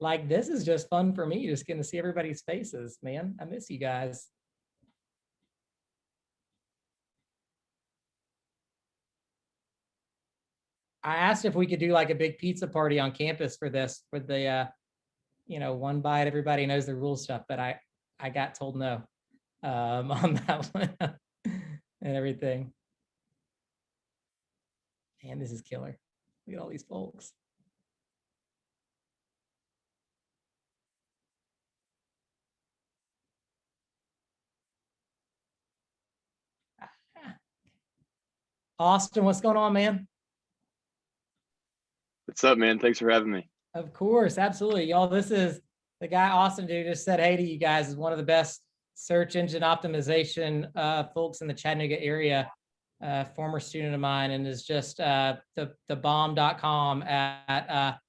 Like, this is just fun for me, just getting to see everybody's faces, man. I miss you guys. I asked if we could do like a big pizza party on campus for this, for the, one bite, everybody knows the rules stuff, but I got told no on that one and everything. Man, this is killer. Look at all these folks. Austin, what's going on, man? What's up, man? Thanks for having me. Of course, absolutely. Y'all, this is the guy, Austin, who just said hey to you guys, is one of the best search engine optimization folks in the Chattanooga area, former student of mine, and is just the bomb.com at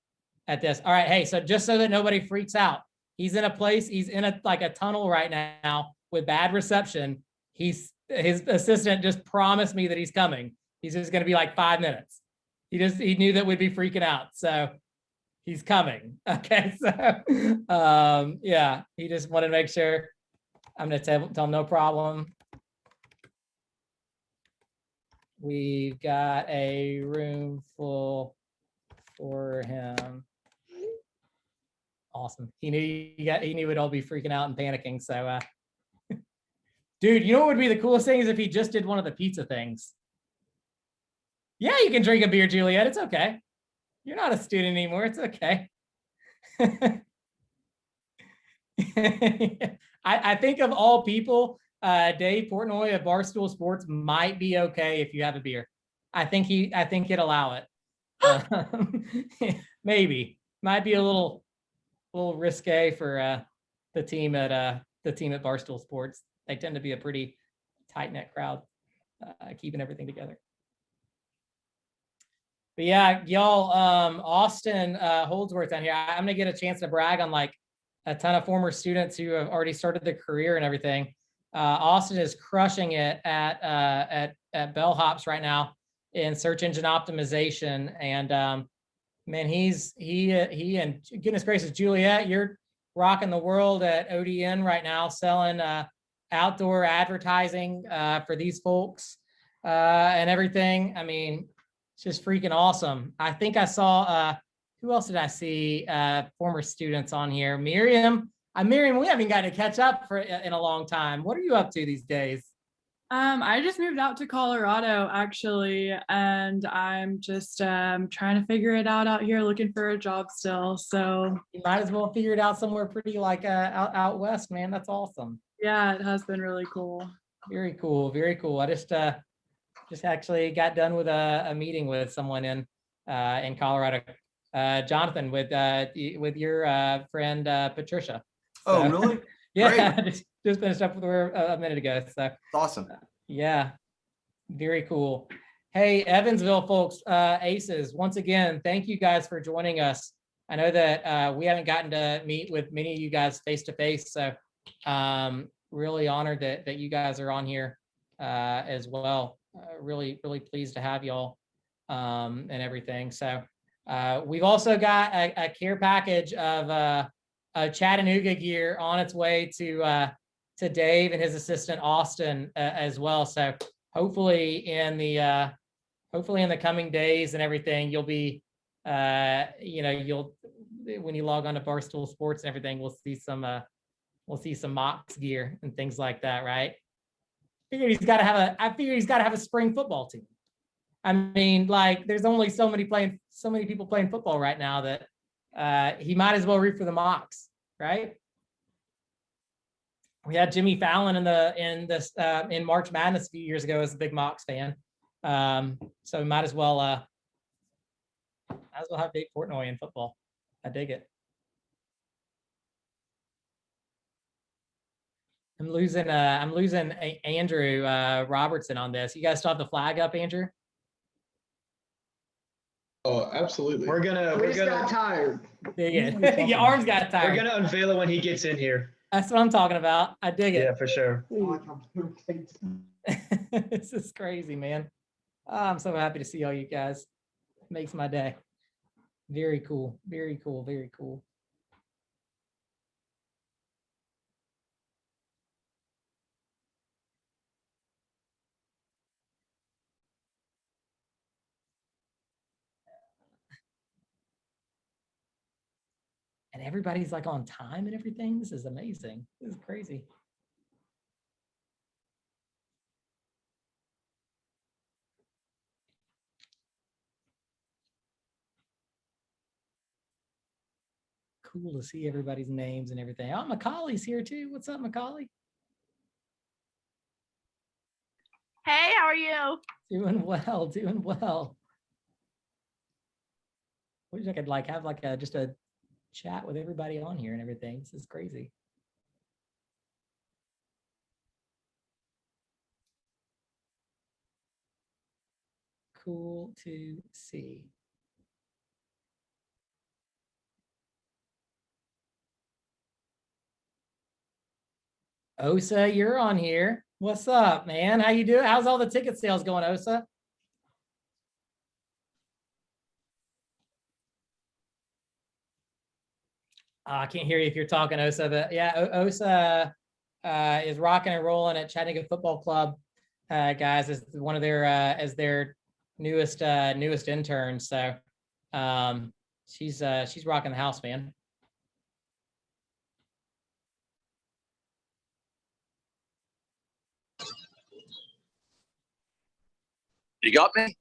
this. All right, hey, so just so that nobody freaks out, he's in a tunnel right now with bad reception. His assistant just promised me that he's coming. He's just going to be like 5 minutes. He knew that we'd be freaking out, so he's coming. Okay, so yeah, he just wanted to make sure. I'm going to tell him no problem. We've got a room full for him. Awesome. He knew we'd all be freaking out and panicking. So, dude, you know what would be the coolest thing is if he just did one of the pizza things. Yeah, you can drink a beer, Juliet. It's okay. You're not a student anymore. It's okay. I think of all people, Dave Portnoy of Barstool Sports might be okay if you have a beer. I think he'd allow it. Maybe might be a little risque for the team at Barstool Sports. They tend to be a pretty tight-knit crowd, keeping everything together. But yeah, y'all, Austin Holdsworth down here. I'm gonna get a chance to brag on like a ton of former students who have already started their career and everything. Austin is crushing it at Bellhops right now in search engine optimization, and man, he and goodness gracious, Juliet, you're rocking the world at ODN right now, selling outdoor advertising for these folks and everything. I mean, it's just freaking awesome. I think I saw who else did I see? Former students on here. Miriam, we haven't gotten to catch up in a long time. What are you up to these days? I just moved out to Colorado actually, and I'm just trying to figure it out here, looking for a job still. So you might as well figure it out somewhere pretty like out west, man. That's awesome. Yeah, it has been really cool. Very cool, very cool. I just actually got done with a meeting with someone in Colorado, Jonathan, with your friend Patricia. So, oh, really? Yeah, just finished up with her a minute ago. So awesome. Yeah, very cool. Hey, Evansville folks, Aces, once again, thank you guys for joining us. I know that we haven't gotten to meet with many of you guys face to face, so really honored that you guys are on here as well. Really pleased to have y'all and everything. So we've also got a care package of Chattanooga gear on its way to Dave and his assistant Austin as well. So hopefully in the coming days and everything, you'll be when you log on to Barstool Sports and everything, we'll see some Mox gear and things like that, right? I figure he's got to have a spring football team. I mean, like, there's only so many people playing football right now that he might as well root for the Mox, right? We had Jimmy Fallon in March Madness a few years ago as a big Mox fan, so we might as well have Dave Portnoy in football. I dig it. I'm losing Andrew Robertson on this. You guys still have the flag up, Andrew? Oh, absolutely. We're gonna got tired. Your arms got tired. We're gonna unveil it when he gets in here. That's what I'm talking about. I dig it. Yeah, for sure. This is crazy, man. Oh, I'm so happy to see all you guys. It makes my day. Very cool. Very cool. Very cool. and everybody's like on time and everything. This is amazing. This is crazy. Cool to see everybody's names and everything. Oh, Macaulay's here too. What's up, Macaulay? Hey, how are you? Doing well, doing well. Wish I could like have like a just a chat with everybody on here and everything. This is crazy. Cool to see. Osa, you're on here. What's up, man? How you doing? How's all the ticket sales going, Osa? I can't hear you if you're talking, Osa, but yeah, Osa is rocking and rolling at Chattanooga Football Club, guys, as one of their as their newest interns. So she's rocking the house, man. You got me?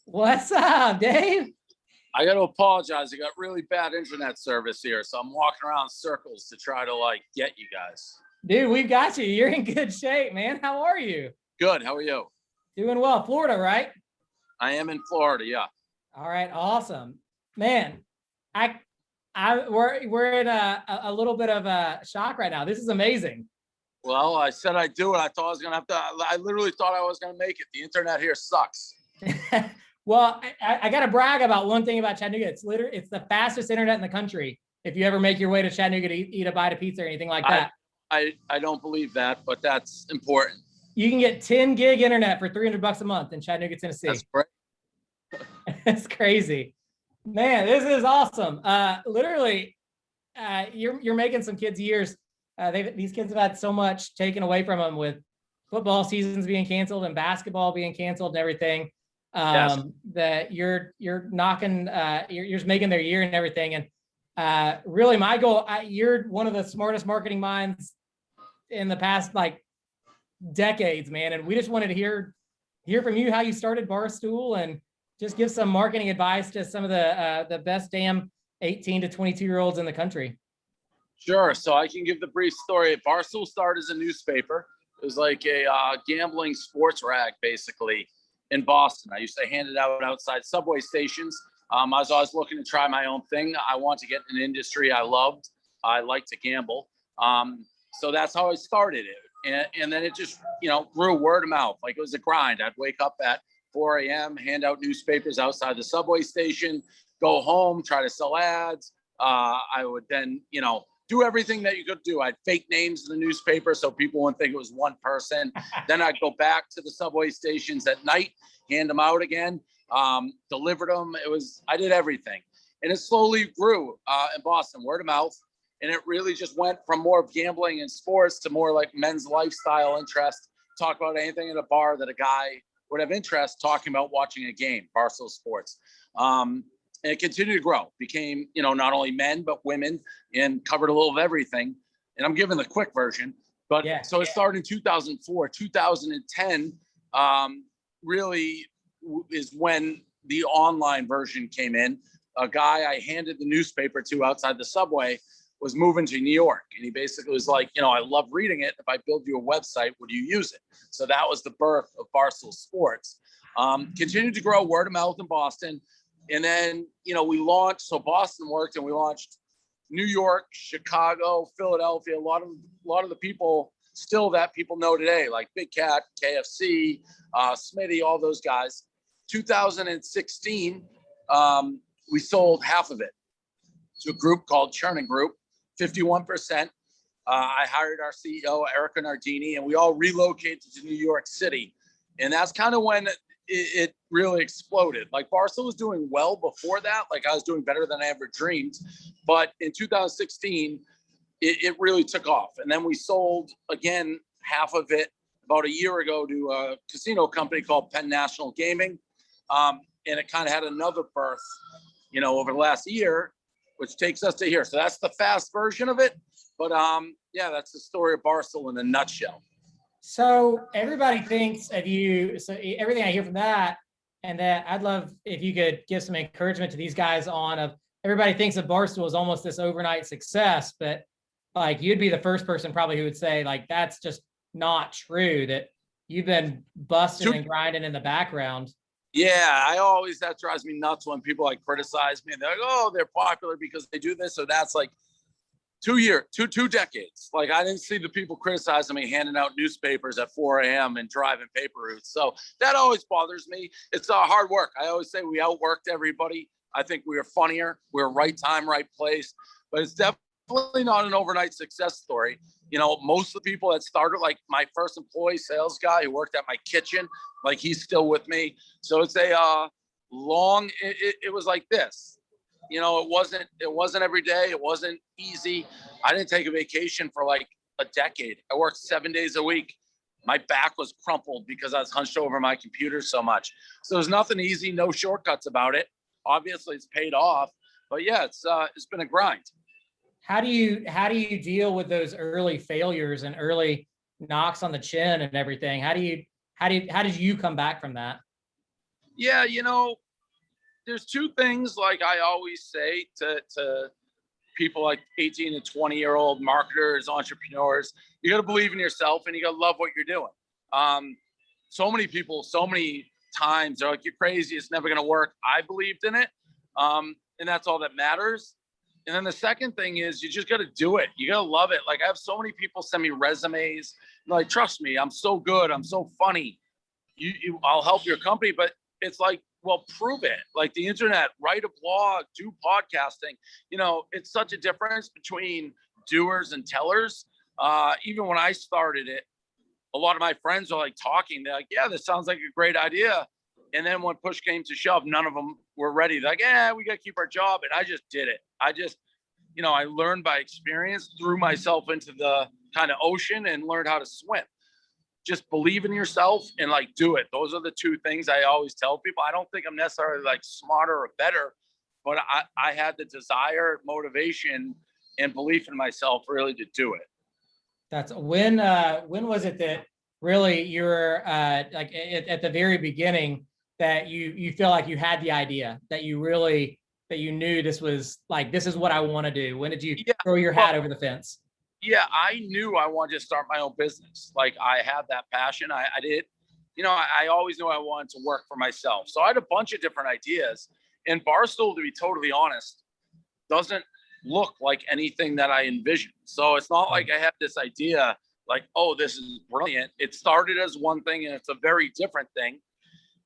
What's up, Dave? I got to apologize. I got really bad internet service here, so I'm walking around in circles to try to like get you guys. Dude, we've got you. You're in good shape, man. How are you? Good. How are you? Doing well. Florida, right? I am in Florida. Yeah. All right, awesome, man. We're in a little bit of a shock right now. This is amazing. Well, I said I'd do it. I thought I was gonna have to. I literally thought I was gonna make it. The internet here sucks. Well, I got to brag about one thing about Chattanooga. It's the fastest internet in the country. If you ever make your way to Chattanooga to eat a bite of pizza or anything like that, I don't believe that, but that's important. you can get 10 gig internet for $300 a month in Chattanooga, Tennessee. That's great. It's crazy, man. This is awesome. Literally, you're making some kids' years. These kids have had so much taken away from them with football seasons being canceled and basketball being canceled and everything. Yes. That you're knocking, you're just making their year and everything. And really, my goal, you're one of the smartest marketing minds in the past like decades, man. And we just wanted to hear from you how you started Barstool and just give some marketing advice to some of the best damn 18 to 22-year-olds in the country. Sure. So I can give the brief story. Barstool started as a newspaper. It was like a gambling sports rag, basically, in Boston. I used to hand it out outside subway stations. I was always looking to try my own thing. I want to get in an industry I loved. I like to gamble. So that's how I started it. And then it just, grew word of mouth. Like it was a grind. I'd wake up at 4 a.m., hand out newspapers outside the subway station, go home, try to sell ads. I would then, do everything that you could do. I'd fake names in the newspaper so people wouldn't think it was one person. Then I'd go back to the subway stations at night, hand them out again, delivered them. I did everything. And it slowly grew in Boston, word of mouth. And it really just went from more of gambling and sports to more like men's lifestyle interest. Talk about anything in a bar that a guy would have interest talking about watching a game, Barstool Sports. And it continued to grow, became, not only men, but women, and covered a little of everything. And I'm giving the quick version, but so it started in 2004, 2010 really is when the online version came in. A guy I handed the newspaper to outside the subway was moving to New York. And he basically was like, I love reading it. If I build you a website, would you use it? So that was the birth of Barstool Sports. Continued to grow word of mouth in Boston. And then, we launched, so Boston worked and we launched New York, Chicago, Philadelphia, a lot of the people still that people know today, like Big Cat, KFC, Smitty, all those guys. 2016, we sold half of it to a group called Chernin Group, 51%. I hired our CEO, Erica Nardini, and we all relocated to New York City. And that's kind of when it really exploded. Like Barstool was doing well before that. Like I was doing better than I ever dreamed. But in 2016, it really took off. And then we sold, again, half of it about a year ago to a casino company called Penn National Gaming. And it kind of had another birth, over the last year. which takes us to here. So that's the fast version of it. But yeah, that's the story of Barstool in a nutshell. So everybody thinks of you. So everything I hear from that, and that I'd love if you could give some encouragement to these guys on of everybody thinks of Barstool as almost this overnight success, but like you'd be the first person probably who would say like that's just not true, that you've been busting and grinding in the background. Yeah, that drives me nuts when people like criticize me and they're like, oh, they're popular because they do this. So that's like 2 decades. Like I didn't see the people criticizing me handing out newspapers at 4 a.m. and driving paper routes. So that always bothers me. It's hard work. I always say we outworked everybody. I think we were funnier. We were right time, right place. But it's definitely not an overnight success story. You know, most of the people that started, like my first employee sales guy who worked at my kitchen, like he's still with me. So it's it was like this. You know, it wasn't every day. It wasn't easy. I didn't take a vacation for like a decade. I worked 7 days a week. My back was crumpled because I was hunched over my computer so much. So there's nothing easy, no shortcuts about it. Obviously it's paid off, but yeah, it's been a grind. How do you deal with those early failures and early knocks on the chin and everything? How did you come back from that? Yeah, you know, there's two things like I always say to people like 18 and 20-year-old marketers, entrepreneurs. You got to believe in yourself and you got to love what you're doing. So many people, so many times they're like, you're crazy, it's never going to work. I believed in it. And that's all that matters. And then the second thing is you just got to do it. You got to love it. Like I have so many people send me resumes. Like, trust me, I'm so good. I'm so funny. I'll help your company. But it's like, well, prove it. Like the internet, write a blog, do podcasting. You know, it's such a difference between doers and tellers. Even when I started it, a lot of my friends are like talking. They're like, yeah, this sounds like a great idea. And then when push came to shove, none of them were ready. They're like, yeah, we got to keep our job. And I just did it. I learned by experience, threw myself into the kind of ocean and learned how to swim. Just believe in yourself and like do it. Those are the two things I always tell people. I don't think I'm necessarily like smarter or better, but I had the desire, motivation, and belief in myself really to do it. When was it that really you were like at the very beginning that you feel like you had the idea that you knew this was like, this is what I want to do? When did you throw your hat over the fence? Yeah, I knew I wanted to start my own business. Like I had that passion. I did, I always knew I wanted to work for myself. So I had a bunch of different ideas. And Barstool, to be totally honest, doesn't look like anything that I envisioned. So it's not like I had this idea like, oh, this is brilliant. It started as one thing and it's a very different thing.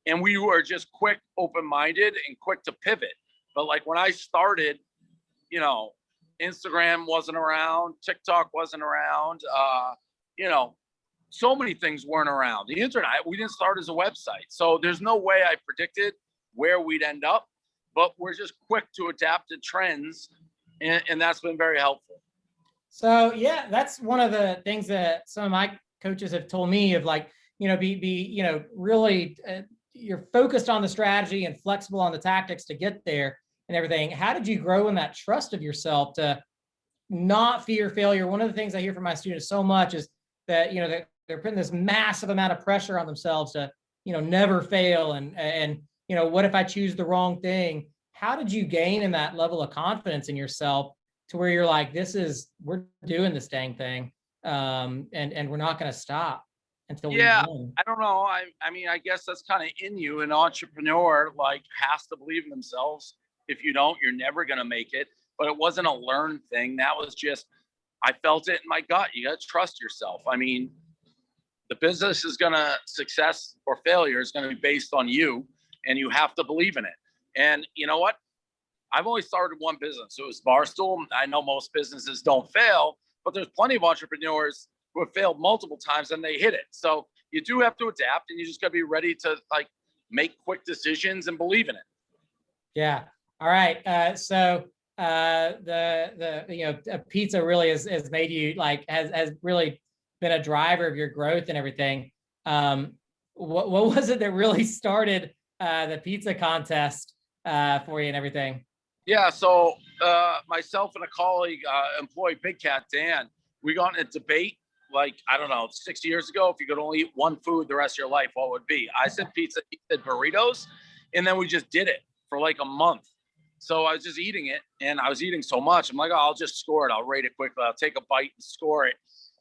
And we were just quick, open-minded and quick to pivot. But like when I started, Instagram wasn't around, TikTok wasn't around, so many things weren't around. The internet, we didn't start as a website. So there's no way I predicted where we'd end up, but we're just quick to adapt to trends. And that's been very helpful. So yeah, that's one of the things that some of my coaches have told me of like, really you're focused on the strategy and flexible on the tactics to get there and everything. How did you grow in that trust of yourself to not fear failure? One of the things I hear from my students so much is that, they're putting this massive amount of pressure on themselves to, never fail. And, what if I choose the wrong thing? How did you gain in that level of confidence in yourself to where you're like, we're doing this dang thing. And we're not going to stop until we win. I don't know. I mean, I guess that's kind of in you. An entrepreneur has to believe in themselves. If you don't, you're never going to make it. But it wasn't a learned thing. That was just, I felt it in my gut. You got to trust yourself. I mean, the business is going to, success or failure is going to be based on you, and you have to believe in it. And you know what? I've only started one business. It was Barstool. I know most businesses don't fail, but there's plenty of entrepreneurs who have failed multiple times and they hit it. So you do have to adapt, and you just got to be ready to make quick decisions and believe in it. Yeah. All right. So the pizza really has made you has really been a driver of your growth and everything. What was it that really started the pizza contest for you and everything? Yeah, so myself and a colleague, employee Big Cat Dan, we got in a debate like, I don't know, 6 years ago. If you could only eat one food the rest of your life, what would it be? I said pizza, he said burritos. And then we just did it for like a month. So I was just eating it, and I was eating so much. I'm like, oh, I'll just score it. I'll rate it quickly. I'll take a bite and score it.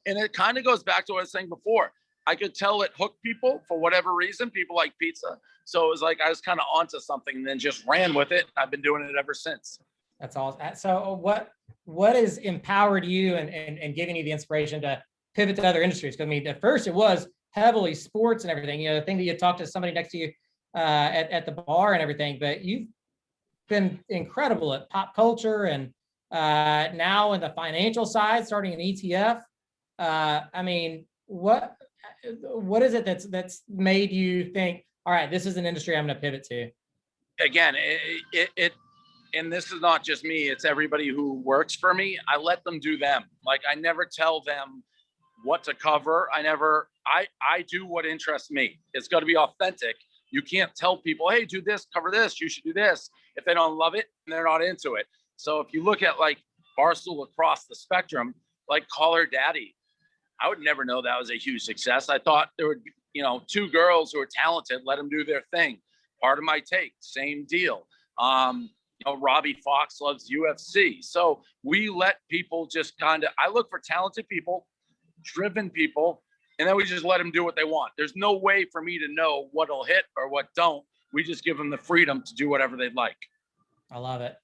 And it kind of goes back to what I was saying before. I could tell it hooked people for whatever reason. People like pizza. So it was like I was kind of onto something and then just ran with it. I've been doing it ever since. That's all. So what has empowered you and giving you the inspiration to pivot to other industries? Because I mean, at first it was heavily sports and everything. You know, the thing that you talked to somebody next to you at the bar and everything, but you've been incredible at pop culture and now in the financial side, starting an ETF. I mean, what is it that's made you think, all right, this is an industry I'm going to pivot to? Again, it and this is not just me, it's everybody who works for me. I let them do them. Like, I never tell them what to cover. I do what interests me. It's got to be authentic. You can't tell people, hey, do this, cover this, you should do this, if they don't love it and they're not into it. So if you look at like Barstool across the spectrum, like Call Her Daddy, I would never know that was a huge success. I thought there would be, two girls who are talented, let them do their thing. Part of My Take, same deal. Robbie Fox loves UFC. So we let people just I look for talented people, driven people, and then we just let them do what they want. There's no way for me to know what'll hit or what don't. We just give them the freedom to do whatever they'd like. I love it.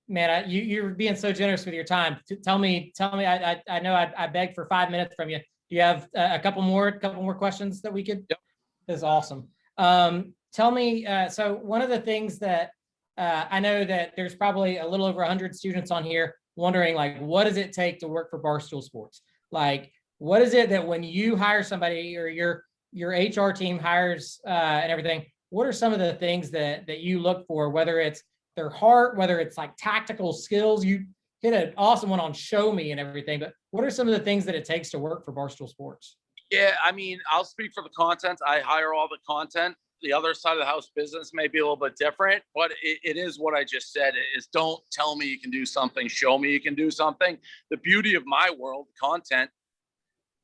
Man, you're being so generous with your time. Tell me. I know I begged for 5 minutes from you. Do you have a couple more questions that we could? Yep. This is awesome. Tell me. So one of the things that I know that there's probably a little over 100 students on here wondering, like, what does it take to work for Barstool Sports? Like, what is it that when you hire somebody or your HR team hires and everything, what are some of the things that you look for, whether it's their heart, whether it's like tactical skills? You hit an awesome one on Show Me and everything, but what are some of the things that it takes to work for Barstool Sports? Yeah, I mean, I'll speak for the content. I hire all the content. The other side of the house business may be a little bit different, but it is what I just said. Is don't tell me you can do something, show me you can do something. The beauty of my world, content,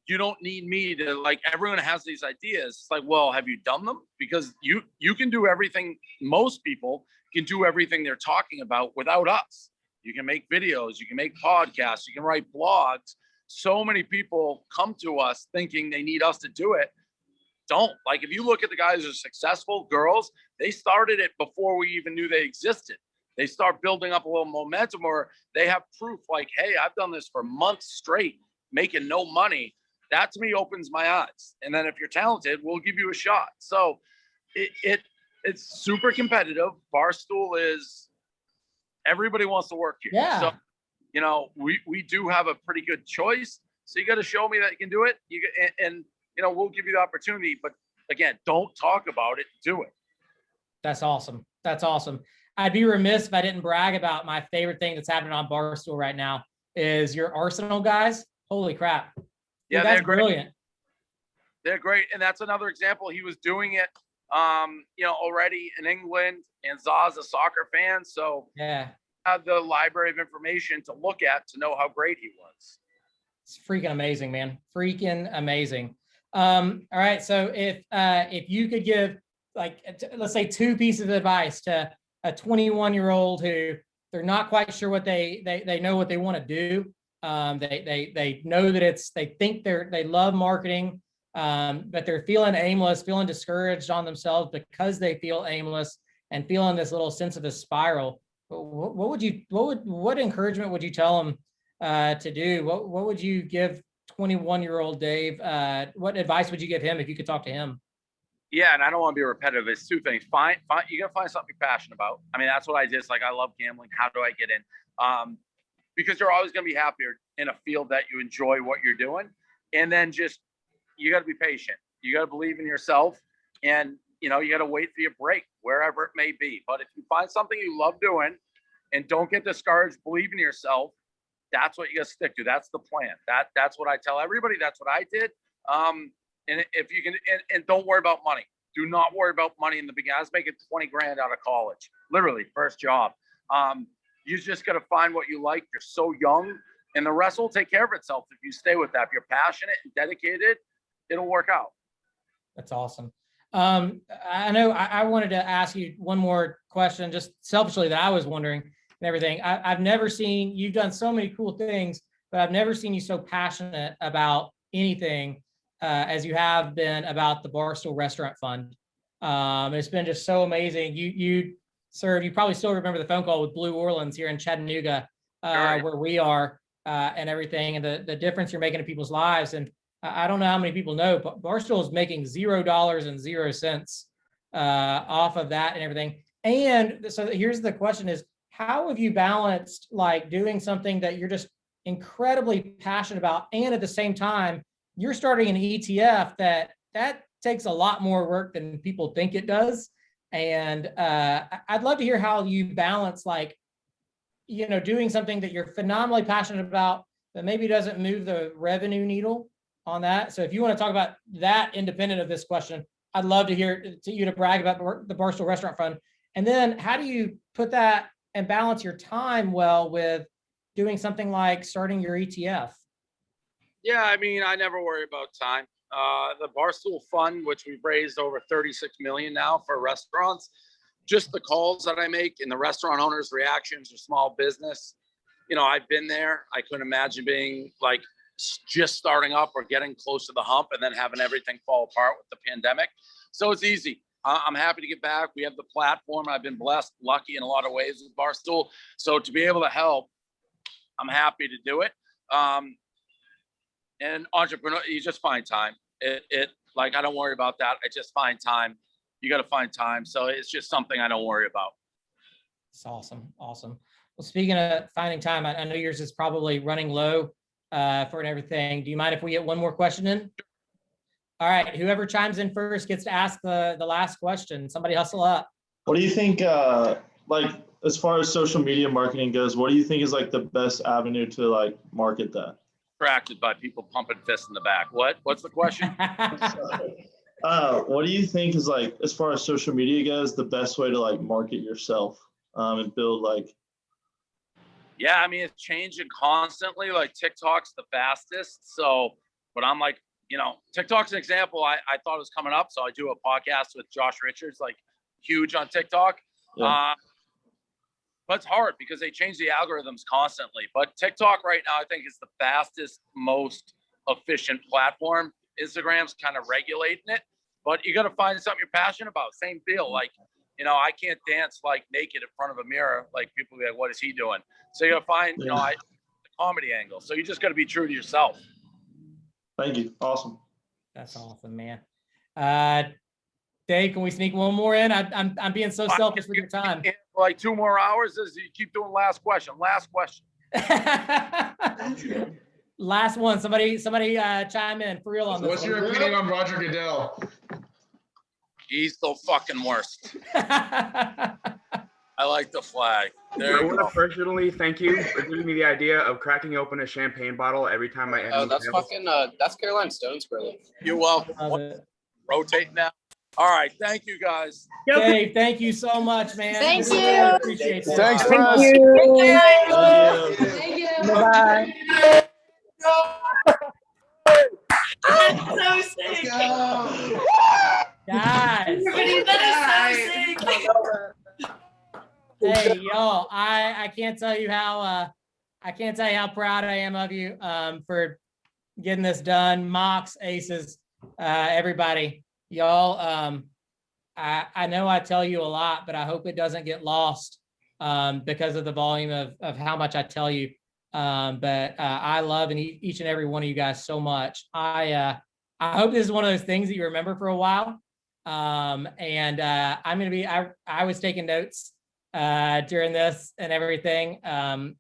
you don't need me to, like, everyone has these ideas. It's like, well, have you done them? Because you can do everything. Most people can do everything they're talking about without us. You can make videos, you can make podcasts, you can write blogs. So many people come to us thinking they need us to do it. Don't. Like, if you look at the guys who are successful, girls, they started it before we even knew they existed. They start building up a little momentum, or they have proof like, hey, I've done this for months straight, making no money. That to me opens my eyes. And then if you're talented, we'll give you a shot. So it's super competitive. Barstool is, everybody wants to work here. Yeah. So, we do have a pretty good choice. So you got to show me that you can do it. And we'll give you the opportunity. But again, don't talk about it, do it. That's awesome. That's awesome. I'd be remiss if I didn't brag about my favorite thing that's happening on Barstool right now is your Arsenal guys. Holy crap. Yeah, that's they're great. Brilliant. They're great. And that's another example. He was doing it, already in England, and Za's a soccer fan. So yeah, had the library of information to look at to know how great he was. It's freaking amazing, man. Freaking amazing. All right. So if you could give, like, let's say 2 pieces of advice to a 21-year-old who they're not quite sure what they know what they want to do. They know that they think they love marketing, but they're feeling aimless, feeling discouraged on themselves because they feel aimless and feeling this little sense of a spiral. What encouragement would you tell them to do? What would you give 21-year-old Dave? What advice would you give him if you could talk to him? Yeah, and I don't want to be repetitive. It's 2 things. You gotta find something you're passionate about. I mean, that's what I did. It's like, I love gambling. How do I get in? Because you're always gonna be happier in a field that you enjoy what you're doing. And then you got to be patient. You got to believe in yourself, and you got to wait for your break wherever it may be. But if you find something you love doing and don't get discouraged, believe in yourself. That's what you got to stick to. That's the plan. That's what I tell everybody. That's what I did. And if you can, and don't worry about money. Do not worry about money in the beginning. I was making 20 grand out of college, literally first job. You just got to find what you like. You're so young, and the rest will take care of itself if you stay with that. If you're passionate and dedicated, it'll work out. That's awesome. I know I wanted to ask you one more question, just selfishly, that I was wondering and everything. I've never seen, you've done so many cool things, but I've never seen you so passionate about anything as you have been about the Barstool Restaurant Fund. It's been just so amazing. You probably still remember the phone call with Blue Orleans here in Chattanooga, where we are, and everything, and the difference you're making in people's lives. And I don't know how many people know, but Barstool is making $0.00 off of that and everything. And so here's the question is, how have you balanced like doing something that you're just incredibly passionate about, and at the same time, you're starting an ETF that takes a lot more work than people think it does. And I'd love to hear how you balance, like, doing something that you're phenomenally passionate about, that maybe doesn't move the revenue needle on that. So if you want to talk about that independent of this question, I'd love to hear you to brag about the Barstool Restaurant Fund. And then how do you put that and balance your time well with doing something like starting your ETF? Yeah, I mean, I never worry about time. The Barstool Fund, which we've raised over 36 million now for restaurants, just the calls that I make and the restaurant owners' reactions or small business. I've been there. I couldn't imagine being like just starting up or getting close to the hump and then having everything fall apart with the pandemic. So it's easy. I'm happy to get back. We have the platform. I've been blessed, lucky in a lot of ways with Barstool. So to be able to help, I'm happy to do it. And entrepreneur, you just find time. Like, I don't worry about that. I just find time. You got to find time. So it's just something I don't worry about. It's awesome. Awesome. Well, speaking of finding time, I know yours is probably running low for everything. Do you mind if we get one more question in? All right. Whoever chimes in first gets to ask the last question. Somebody hustle up. What do you think, like, as far as social media marketing goes, what do you think is like the best avenue to like market that? Distracted by people pumping fists in the back. What's the question? What do you think is, like, as far as social media goes, the best way to like market yourself and build like? Yeah, I mean, it's changing constantly. Like, TikTok's the fastest. So, but I'm like, TikTok's an example. I thought it was coming up. So I do a podcast with Josh Richards, like huge on TikTok. Yeah. But it's hard because they change the algorithms constantly. But TikTok right now, I think, is the fastest, most efficient platform. Instagram's kind of regulating it, but you got to find something you're passionate about. Same deal. Like, I can't dance like naked in front of a mirror. Like, people be like, what is he doing? So you got to find, the comedy angle. So you just got to be true to yourself. Thank you. Awesome. That's awesome, man. Dave, can we sneak one more in? I'm being so selfish with your time. Like 2 more hours as you keep doing last question. Last one. Somebody chime in for real on this. What's your opinion on Roger Goodell? He's the fucking worst. I like the flag. I want to personally thank you for giving me the idea of cracking open a champagne bottle every time I end. Oh, that's fucking that's Caroline Stone's brother. You're welcome. Rotate now. All right, thank you guys. Dave, thank you so much, man. Thank Really you. appreciate that. Thanks, Thank Russ. you. Thank you. Bye. I'm so sick. Guys. Everybody is so sick. Hey, y'all, I can't tell you how proud I am of you for getting this done. Mox, Aces, everybody, y'all. I know I tell you a lot, but I hope it doesn't get lost because of the volume of how much I tell you. But I love each and every one of you guys so much. I hope this is one of those things that you remember for a while. And I'm gonna be. I was taking notes during this and everything, and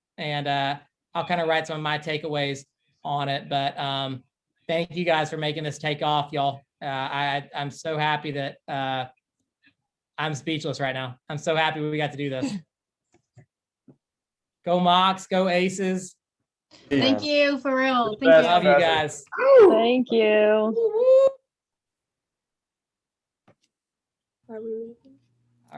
I'll kind of write some of my takeaways on it. But thank you guys for making this take off, y'all. I'm so happy that I'm speechless right now. I'm so happy we got to do this. Go Mox, go Aces. Thank you, for real. Thank Love you. you guys. Thank you. Woo-woo. Are we leaving?